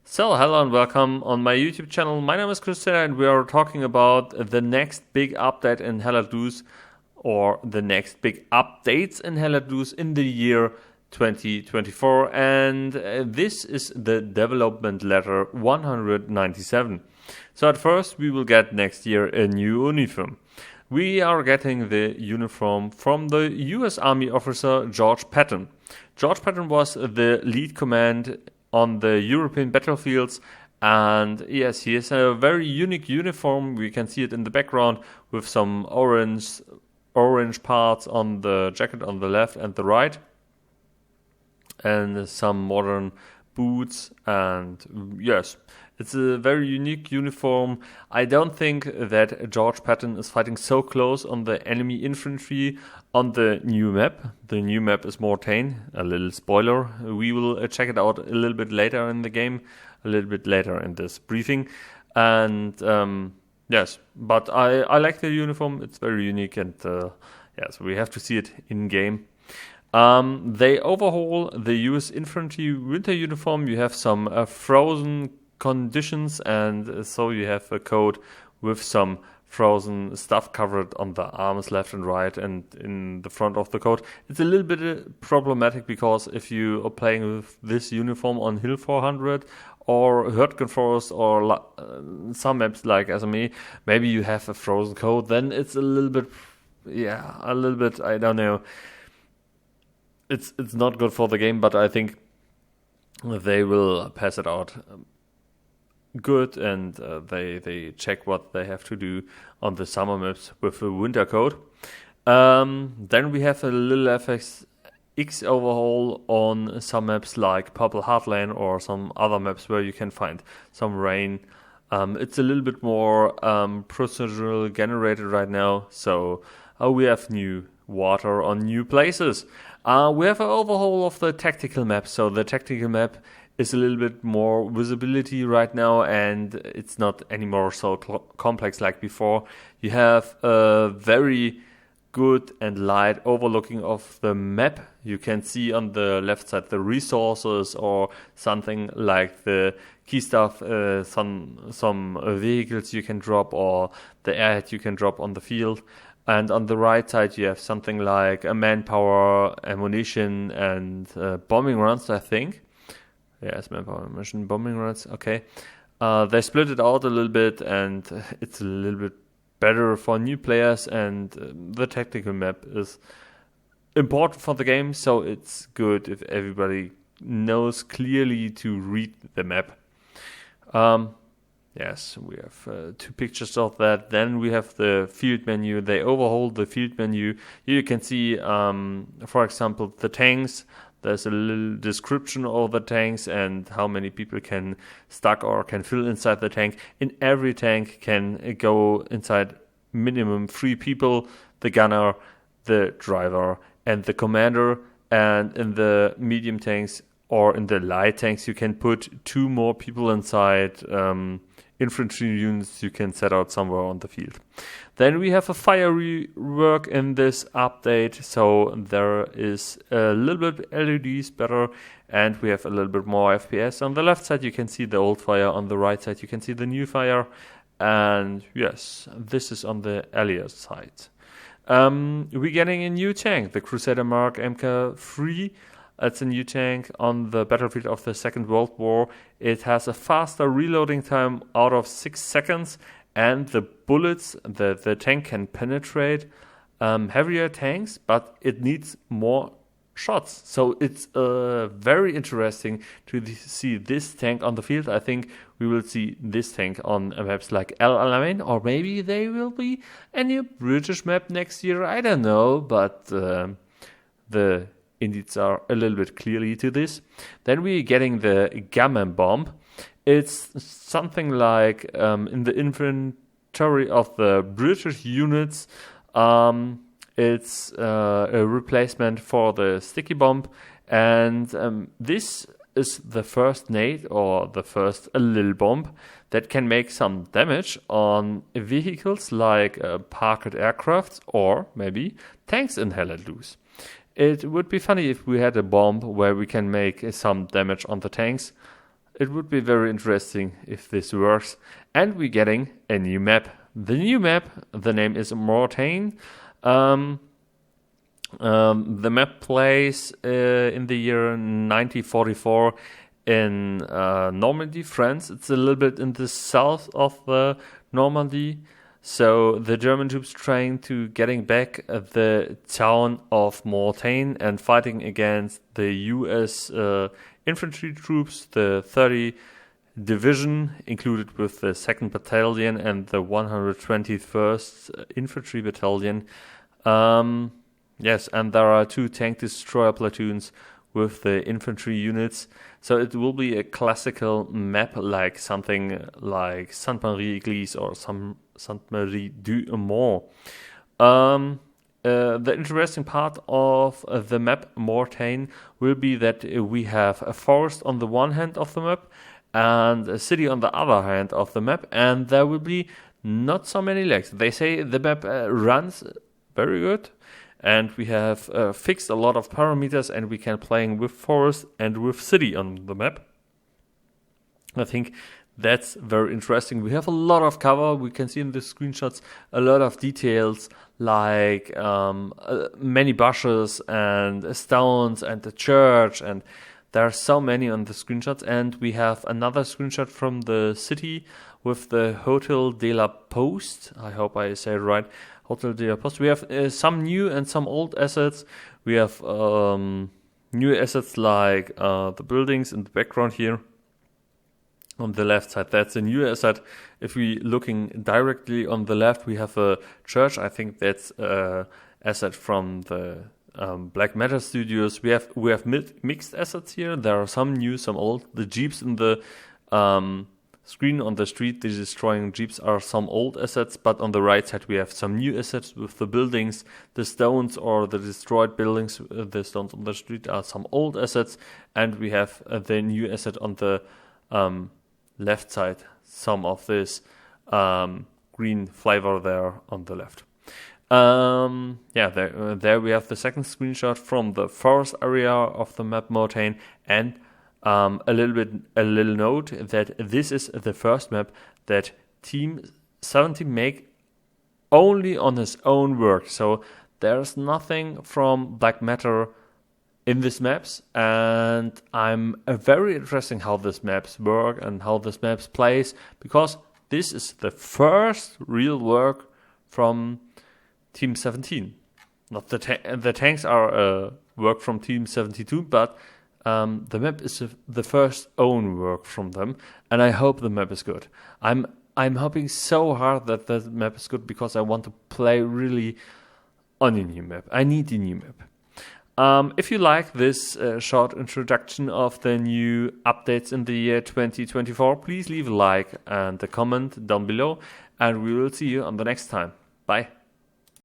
So, hello and welcome on my YouTube channel. My name is Christian and we are talking about the next big update in Helladus, or the next big updates in Helladus in the year 2024. And this is the development letter 197. So at first we will get next year a new uniform. We are getting the uniform from the US Army officer George Patton. George Patton was the lead command on the European battlefields, and yes, he has a very unique uniform. We can see it in the background with some orange parts on the jacket on the left and the right, and some modern boots. And yes, it's a very unique uniform. I don't think that George Patton is fighting so close on the enemy infantry on the new map. The new map is Mortain. A little spoiler. We will check it out a little bit later in the game, a little bit later in this briefing. And yes, but I like the uniform. It's very unique, and yes, we have to see it in game. They overhaul the US infantry winter uniform. You have some frozen conditions, and so you have a coat with some frozen stuff covered on the arms left and right and in the front of the coat. It's a little bit problematic because if you are playing with this uniform on Hill 400 or Hurtgen Forest or some maps like SME, maybe you have a frozen coat, then it's a little bit, I don't know. It's not good for the game, but I think they will pass it out good, and they check what they have to do on the summer maps with the winter code. Then we have a little FX overhaul on some maps like Purple Heartland or some other maps where you can find some rain. It's a little bit more procedural generated right now, so we have new water on new places. We have an overhaul of the tactical map, so the tactical map is a little bit more visibility right now, and it's not anymore so complex like before. You have a very good and light overlooking of the map. You can see on the left side the resources or something like the key stuff, some vehicles you can drop or the airhead you can drop on the field. And on the right side you have something like a manpower, ammunition, and bombing runs, I think. Yes, manpower, ammunition, bombing runs, okay. They split it out a little bit, and it's a little bit better for new players, and the tactical map is important for the game, so it's good if everybody knows clearly to read the map. Yes, we have two pictures of that. Then we have the field menu. They overhaul the field menu. Here you can see, for example, the tanks. There's a little description of the tanks and how many people can stack or can fill inside the tank. In every tank can go inside minimum 3 people: the gunner, the driver, and the commander. And in the medium tanks or in the light tanks, you can put 2 more people inside. Infantry units you can set out somewhere on the field. Then we have a fire rework in this update, so there is a little bit LEDs better, and we have a little bit more FPS. On the left side you can see the old fire, on the right side you can see the new fire, and yes, this is on the Elias side. We're getting a new tank, the Crusader Mark MK3. It's a new tank on the battlefield of the Second World War. It has a faster reloading time out of 6 seconds, and the bullets, the tank can penetrate heavier tanks, but it needs more shots. So it's very interesting to see this tank on the field. I think we will see this tank on maps like El Alamein, or maybe they will be a new British map next year. I don't know, but the indices are a little bit clearly to this. Then we're getting the Gamma bomb. It's something like in the inventory of the British units. It's a replacement for the sticky bomb, and this is the first nade or the first little bomb that can make some damage on vehicles like parked aircrafts or maybe tanks in Helladus. It would be funny if we had a bomb where we can make some damage on the tanks. it would be very interesting if this works. And we're getting a new map. The new map, the name is Mortain. The map plays in the year 1944 in Normandy, France. It's a little bit in the south of Normandy. So the German troops trying to getting back the town of Mortain and fighting against the U.S. Infantry troops, the 30 Division, included with the 2nd Battalion and the 121st Infantry Battalion. Yes, and there are 2 tank destroyer platoons with the infantry units. So it will be a classical map, like something like Sainte-Marie-Église or Sainte-Marie-du-Mont. The interesting part of the map Mortain will be that we have a forest on the one hand of the map and a city on the other hand of the map, and there will be not so many lakes. They say the map runs very good, and we have fixed a lot of parameters, and we can play with forest and with city on the map. I think that's very interesting. We have a lot of cover. We can see in the screenshots a lot of details, like many bushes and stones and the church, and there are so many on the screenshots. And we have another screenshot from the city with the Hotel de la Poste. I hope I say it right. Hotel de la Poste. We have some new and some old assets. We have new assets like the buildings in the background here. On the left side, that's a new asset. If we looking directly on the left, we have a church. I think that's a asset from the Black Matter Studios. We have mixed assets here. There are some new, some old. The jeeps in the screen on the street, the destroying jeeps, are some old assets. But on the right side, we have some new assets with the buildings, the stones or the destroyed buildings. The stones on the street are some old assets, and we have the new asset on the left side, some of this green flavor there on the left. There we have the second screenshot from the forest area of the map Mortain, and a little note that this is the first map that Team 70 make only on his own work. So there's nothing from Black Matter in these maps, and I'm very interesting how these maps work and how this maps plays, because this is the first real work from Team 17. Not the tanks are work from Team 72, but the map is the first own work from them, and I hope the map is good. I'm hoping so hard that the map is good, because I want to play really on a new map. I need a new map. If you like this short introduction of the new updates in the year 2024, please leave a like and a comment down below, and we will see you on the next time. Bye.